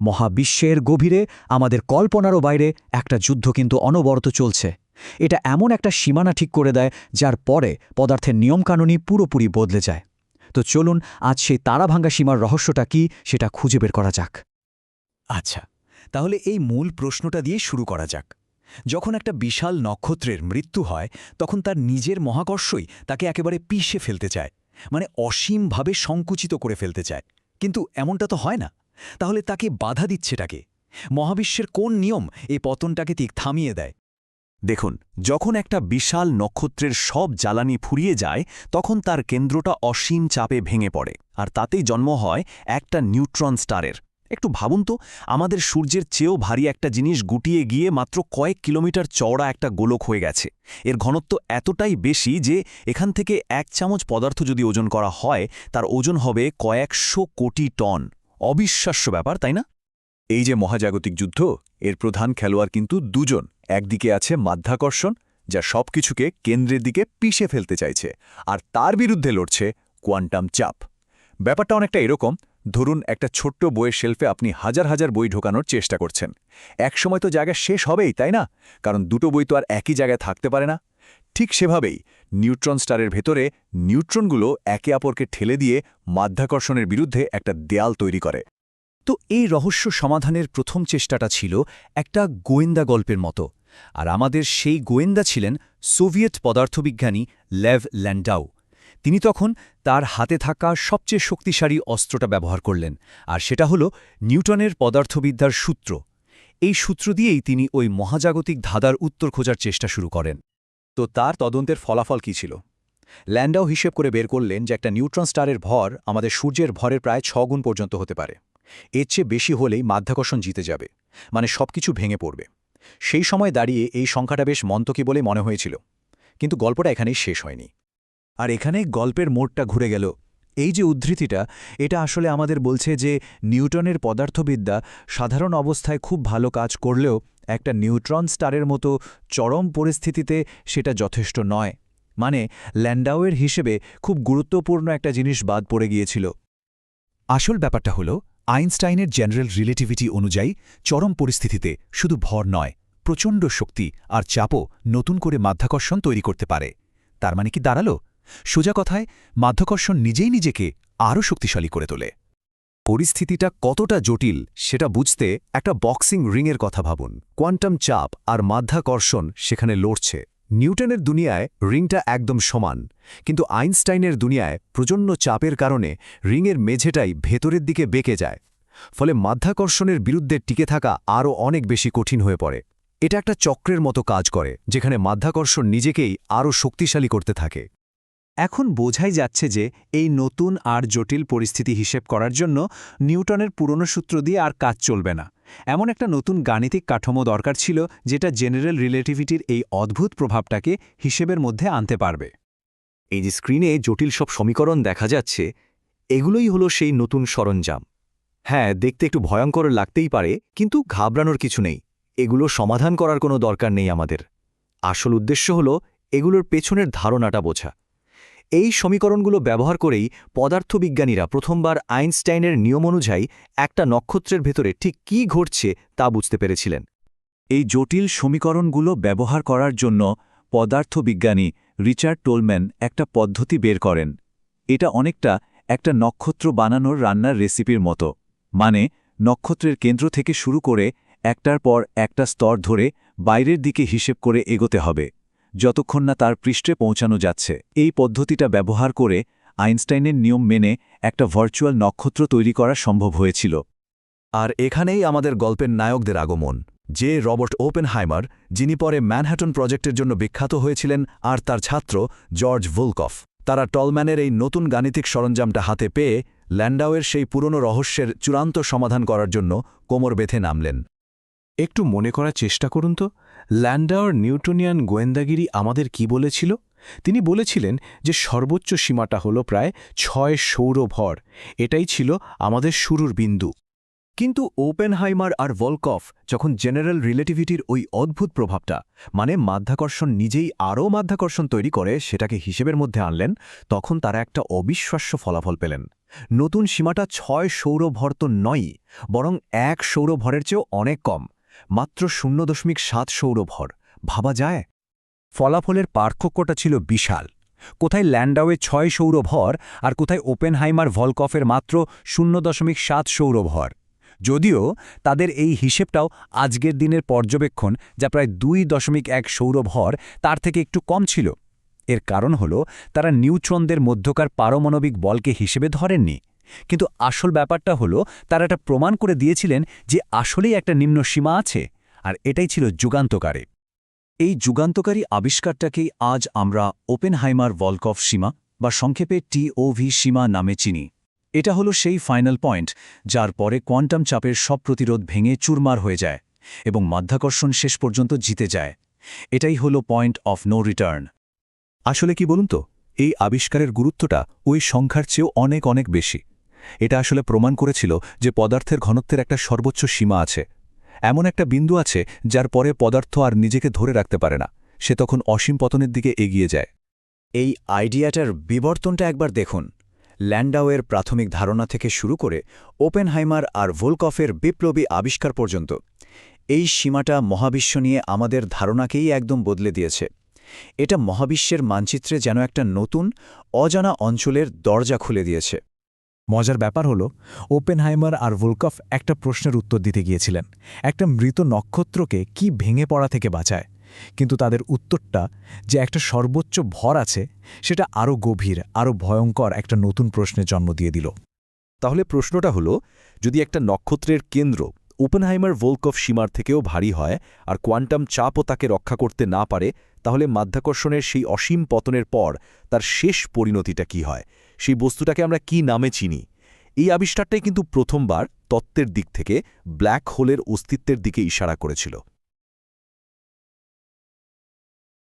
মহাবিশ্বের গভীরে আমাদের কল্পনারও বাইরে একটা যুদ্ধ কিন্তু অনবরত চলছে। এটা এমন একটা সীমানা ঠিক করে দেয় যার পরে পদার্থের নিয়মকানুনই পুরোপুরি বদলে যায়। তো চলুন আজ সেই তারাভাঙ্গা সীমার রহস্যটা কি সেটা খুঁজে বের করা যাক। আচ্ছা, তাহলে এই মূল প্রশ্নটা দিয়ে শুরু করা যাক। যখন একটা বিশাল নক্ষত্রের মৃত্যু হয় তখন তার নিজের মহাকর্ষই তাকে একেবারে পিষে ফেলতে চায়, মানে অসীমভাবে সংকুচিত করে ফেলতে চায়। কিন্তু এমনটা তো হয় না। তাহলে তাকে বাধা দিচ্ছেটাকে? মহাবিশ্বের কোন নিয়ম এই পতনটাকে ঠিক থামিয়ে দেয়? দেখুন, যখন একটা বিশাল নক্ষত্রের সব জ্বালানি ফুরিয়ে যায় তখন তার কেন্দ্রটা অসীম চাপে ভেঙে পড়ে, আর তাতেই জন্ম হয় একটা নিউট্রন স্টারের। একটু ভাবুন তো, আমাদের সূর্যের চেয়েও ভারী একটা জিনিস গুটিয়ে গিয়ে মাত্র কয়েক কিলোমিটার চওড়া একটা গোলক হয়ে গেছে। এর ঘনত্ব এতটাই বেশি যে এখান থেকে 1 চামচ পদার্থ যদি ওজন করা হয় তার ওজন হবে কয়েকশো কোটি টন। অবিশ্বাস্য ব্যাপার, তাই না? এই যে মহাজাগতিক যুদ্ধ, এর প্রধান খেলোয়াড় কিন্তু দুজন। একদিকে আছে মাধ্যাকর্ষণ, যা সবকিছুকে কেন্দ্রের দিকে পিষে ফেলতে চাইছে, আর তার বিরুদ্ধে লড়ছে কোয়ান্টাম চাপ। ব্যাপারটা অনেকটা এরকম, ধরুন একটা ছোট্ট বইয়ের শেলফে আপনি হাজার হাজার বই ঢোকানোর চেষ্টা করছেন। একসময় তো জায়গা শেষ হবেই, তাই না? কারণ দুটো বই তো আর একই জায়গায় থাকতে পারে না। ঠিক সেভাবেই নিউট্রন স্টারের ভেতরে নিউট্রনগুলো একে অপরকে ঠেলে দিয়ে মাধ্যাকর্ষণের বিরুদ্ধে একটা দেয়াল তৈরি করে। তো এই রহস্য সমাধানের প্রথম চেষ্টাটা ছিল একটা গোয়েন্দা গল্পের মতো, আর আমাদের সেই গোয়েন্দা ছিলেন সোভিয়েত পদার্থবিজ্ঞানী লেভ ল্যান্ডাউ। তিনি তখন তার হাতে থাকা সবচেয়ে শক্তিশালী অস্ত্রটা ব্যবহার করলেন, আর সেটা হল নিউটনের পদার্থবিদ্যার সূত্র। এই সূত্র দিয়েই তিনি ওই মহাজাগতিক ধাঁধার উত্তর খোঁজার চেষ্টা শুরু করেন। তো তার তদন্তের ফলাফল কী ছিল? ল্যান্ডাউ হিসেব করে বের করলেন যে একটা নিউট্রন স্টারের ভর আমাদের সূর্যের ভরের প্রায় 6 গুণ পর্যন্ত হতে পারে। এর চেয়ে বেশি হলেই মাধ্যাকর্ষণ জিতে যাবে, মানে সবকিছু ভেঙে পড়বে। সেই সময় দাঁড়িয়ে এই সংখ্যাটা বেশ মন্তকী বলে মনে হয়েছিল। কিন্তু গল্পটা এখানেই শেষ হয়নি। আর এখানেই গল্পের মোড়টা ঘুরে গেল। এই যে উদ্ধৃতিটা, এটা আসলে আমাদের বলছে যে নিউটনের পদার্থবিদ্যা সাধারণ অবস্থায় খুব ভালো কাজ করলেও একটা নিউট্রন স্টারের মতো চরম পরিস্থিতিতে সেটা যথেষ্ট নয়। মানে ল্যান্ডাউয়ের হিসেবে খুব গুরুত্বপূর্ণ একটা জিনিস বাদ পড়ে গিয়েছিল। আসল ব্যাপারটা হল, আইনস্টাইনের জেনারেল রিলেটিভিটি অনুযায়ী চরম পরিস্থিতিতে শুধু ভর নয়, প্রচণ্ড শক্তি আর চাপও নতুন করে মাধ্যাকর্ষণ তৈরি করতে পারে। তার মানে কি দাঁড়ালো? সোজা কথায়, মাধ্যাকর্ষণ নিজেই নিজেকে আরও শক্তিশালী করে তোলে। পরিস্থিতিটা কতটা জটিল সেটা বুঝতে একটা বক্সিং রিংয়ের কথা ভাবুন। কোয়ান্টাম চাপ আর মাধ্যাকর্ষণ সেখানে লড়ছে। নিউটনের দুনিয়ায় রিংটা একদম সমান, কিন্তু আইনস্টাইনের দুনিয়ায় প্রচণ্ড চাপের কারণে রিংয়ের মেঝেটাই ভেতরের দিকে বেঁকে যায়। ফলে মাধ্যাকর্ষণের বিরুদ্ধে টিকে থাকা আরও অনেক বেশি কঠিন হয়ে পড়ে। এটা একটা চক্রের মতো কাজ করে, যেখানে মাধ্যাকর্ষণ নিজেকেই আরও শক্তিশালী করতে থাকে। এখন বোঝাই যাচ্ছে যে এই নতুন আর জটিল পরিস্থিতি হিসেব করার জন্য নিউটনের পুরনো সূত্র দিয়ে আর কাজ চলবে না। এমন একটা নতুন গাণিতিক কাঠামো দরকার ছিল যেটা জেনারেল রিলেটিভিটির এই অদ্ভুত প্রভাবটাকে হিসেবের মধ্যে আনতে পারবে। এই যে স্ক্রিনে জটিল সব সমীকরণ দেখা যাচ্ছে, এগুলোই হলো সেই নতুন সরঞ্জাম। হ্যাঁ, দেখতে একটু ভয়ঙ্কর লাগতেই পারে, কিন্তু ঘাবড়ানোর কিছু নেই। এগুলো সমাধান করার কোনো দরকার নেই আমাদের। আসল উদ্দেশ্য হলো এগুলোর পেছনের ধারণাটা বোঝা। এই সমীকরণগুলো ব্যবহার করেই পদার্থবিজ্ঞানীরা প্রথমবার আইনস্টাইনের নিয়ম অনুযায়ী একটা নক্ষত্রের ভেতরে ঠিক কী ঘটছে তা বুঝতে পেরেছিলেন। এই জটিল সমীকরণগুলো ব্যবহার করার জন্য পদার্থবিজ্ঞানী রিচার্ড টোলম্যান একটা পদ্ধতি বের করেন। এটা অনেকটা একটা নক্ষত্র বানানোর রান্নার রেসিপির মতো। মানে নক্ষত্রের কেন্দ্র থেকে শুরু করে একটার পর একটা স্তর ধরে বাইরের দিকে হিসেব করে এগোতে হবে, যতক্ষণ না তার পৃষ্ঠে পৌঁছানো যাচ্ছে। এই পদ্ধতিটা ব্যবহার করে আইনস্টাইনের নিয়ম মেনে একটা ভার্চুয়াল নক্ষত্র তৈরি করা সম্ভব হয়েছিল। আর এখানেই আমাদের গল্পের নায়কদের আগমন। যে রবার্ট ওপেনহাইমার, যিনি পরে ম্যানহাটন প্রজেক্টের জন্য বিখ্যাত হয়েছিলেন, আর তার ছাত্র জর্জ ভোলকফ। তারা টলম্যানের এই নতুন গাণিতিক সরঞ্জামটা হাতে পেয়ে ল্যান্ডাউয়ের সেই পুরনো রহস্যের চূড়ান্ত সমাধান করার জন্য কোমর বেঁধে নামলেন। একটু মনে করার চেষ্টা করুন তো, ল্যান্ডাউর নিউটনিয়ান গোয়েন্দাগিরি আমাদের কি বলেছিল? তিনি বলেছিলেন যে সর্বোচ্চ সীমাটা হল প্রায় 6 সৌরভর। এটাই ছিল আমাদের শুরুর বিন্দু। কিন্তু ওপেনহাইমার আর ভোলকফ যখন জেনারেল রিলেটিভিটির ওই অদ্ভুত প্রভাবটা, মানে মাধ্যাকর্ষণ নিজেই আরও মাধ্যাকর্ষণ তৈরি করে, সেটাকে হিসেবের মধ্যে আনলেন, তখন তারা একটা অবিশ্বাস্য ফলাফল পেলেন। নতুন সীমাটা 6 সৌরভর তো নয়ই, বরং 1 সৌরভরের চেয়েও অনেক কম, মাত্র 0.7 সৌরভর। ভাবা যায়? ফলাফলের পার্থক্যটা ছিল বিশাল। কোথায় ল্যান্ডাওয়ে 6 সৌরভর আর কোথায় ওপেনহাইমার ভলকফের মাত্র 0.7 সৌরভর। যদিও তাদের এই হিসেবটাও আজকের দিনের পর্যবেক্ষণ, যা প্রায় 2.1 সৌরভর, তার থেকে একটু কম ছিল। এর কারণ হল তারা নিউট্রনদের মধ্যকার পারমাণবিক বলকে হিসেবে ধরেননি। কিন্তু আসল ব্যাপারটা হলো তারা এটা প্রমাণ করে দিয়েছিলেন যে আসলেই একটা নিম্ন সীমা আছে, আর এটাই ছিল যুগান্তকারী। এই যুগান্তকারী আবিষ্কারটাকেই আজ আমরা ওপেনহাইমার ভলকফ সীমা বা সংক্ষেপে টিওভি সীমা নামে চিনি। এটা হলো সেই ফাইনাল পয়েন্ট যার পরে কোয়ান্টাম চাপের সব প্রতিরোধ ভেঙে চুরমার হয়ে যায় এবং মাধ্যাকর্ষণ শেষ পর্যন্ত জিতে যায়। এটাই হলো পয়েন্ট অফ নো রিটার্ন। আসলে কি বলুন তো, এই আবিষ্কারের গুরুত্বটা ওই সংখ্যার চেয়েও অনেক অনেক বেশি। এটা আসলে প্রমাণ করেছিল যে পদার্থের ঘনত্বের একটা সর্বোচ্চ সীমা আছে। এমন একটা বিন্দু আছে যার পরে পদার্থ আর নিজেকে ধরে রাখতে পারে না, সে তখন অসীম পতনের দিকে এগিয়ে যায়। এই আইডিয়াটার বিবর্তনটা একবার দেখুন। ল্যান্ডাওয়ের প্রাথমিক ধারণা থেকে শুরু করে ওপেনহাইমার আর ভোলকফের বিপ্লবী আবিষ্কার পর্যন্ত এই সীমাটা মহাবিশ্ব নিয়ে আমাদের ধারণাকেই একদম বদলে দিয়েছে। এটা মহাবিশ্বের মানচিত্রে যেন একটা নতুন, অজানা অঞ্চলের দরজা খুলে দিয়েছে। মজার ব্যাপার হলো ওপেনহাইমার আর ভোলকফ একটা প্রশ্নের উত্তর দিতে গিয়েছিলেন, একটা মৃত নক্ষত্রকে কি ভেঙে পড়া থেকে বাঁচায়। কিন্তু তাদের উত্তরটা যে একটা সর্বোচ্চ ভর আছে, সেটা আরও গভীর, আরও ভয়ঙ্কর একটা নতুন প্রশ্নের জন্ম দিয়ে দিল। তাহলে প্রশ্নটা হলো, যদি একটা নক্ষত্রের কেন্দ্র ওপেনহাইমার ভোলকফ সীমার থেকেও ভারী হয় আর কোয়ান্টাম চাপও তাকে রক্ষা করতে না পারে, তাহলে মাধ্যাকর্ষণের সেই অসীম পতনের পর তার শেষ পরিণতিটা কি হয়? সেই বস্তুটাকে আমরা কি নামে চিনি? এই আবিষ্কারটাই কিন্তু প্রথমবার তত্ত্বের দিক থেকে ব্ল্যাক হোলের অস্তিত্বের দিকে ইশারা করেছিল।